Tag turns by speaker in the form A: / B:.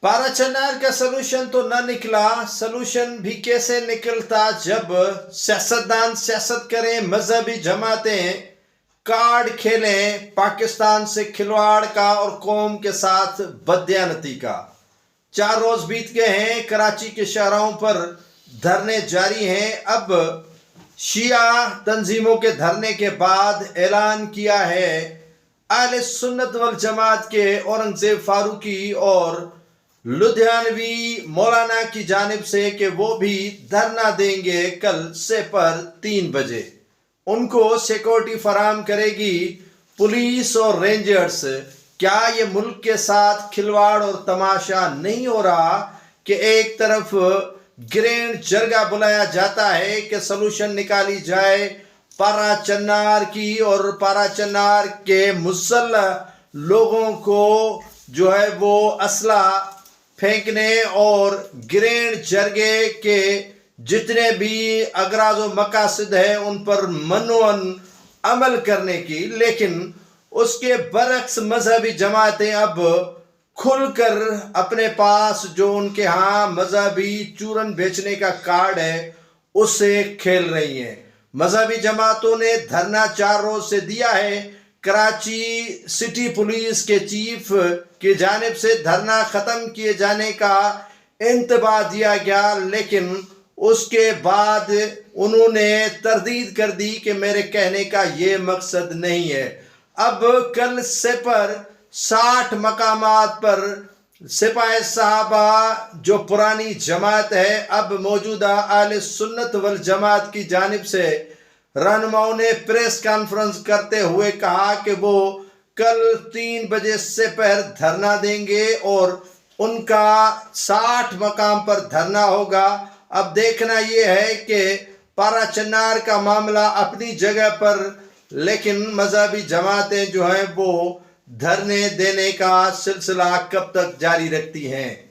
A: पारा चनार का सलूशन तो न निकला। सलूशन भी कैसे निकलता जब सियासतदान सियासत करें, मजहबी जमातें कार्ड खेलें, पाकिस्तान से खिलवाड़ का और कौम के साथ बददियानती का। 4 रोज बीत गए हैं, कराची के शाहराहों पर धरने जारी हैं। अब शिया तंजीमों के धरने के बाद ऐलान किया है अहले सुन्नत वल जमात के औरंगजेब फारूकी और लुधियानवी मौलाना की जानिब से कि वो भी धरना देंगे कल सेपर 3 बजे। उनको सिक्योरिटी फराम करेगी पुलिस और रेंजर्स। क्या ये मुल्क के साथ खिलवाड़ और तमाशा नहीं हो रहा कि एक तरफ ग्रैंड जरगा बुलाया जाता है कि सलूशन निकाली जाए पारा चन्नार की, और पारा चन्नार के मुसल्लह लोगों को जो है वो असला फेंकने और ग्रैंड जरगे के जितने भी अगराज व मकासद है उन पर मनोअन अमल करने की। लेकिन उसके बरक्स मजहबी जमातें अब खुलकर अपने पास जो उनके यहाँ मजहबी चूरन बेचने का कार्ड है उससे खेल रही हैं। मजहबी जमातों ने धरना 4 रोज से दिया है। कराची सिटी पुलिस के चीफ की जानिब से धरना ख़त्म किए जाने का इंतबाह दिया गया, लेकिन उसके बाद उन्होंने तरदीद कर दी कि मेरे कहने का ये मकसद नहीं है। अब कल से पर 60 मकामात पर सिपाही साहबा जो पुरानी जमात है अब मौजूदा अहले सुन्नत वल जमात की जानिब से रहनुमाओं ने प्रेस कॉन्फ्रेंस करते हुए कहा कि वो कल 3 बजे से पहर धरना देंगे और उनका 60 मकाम पर धरना होगा। अब देखना ये है कि पारा चन्नार का मामला अपनी जगह पर, लेकिन मजहबी जमातें जो हैं वो धरने देने का सिलसिला कब तक जारी रखती हैं।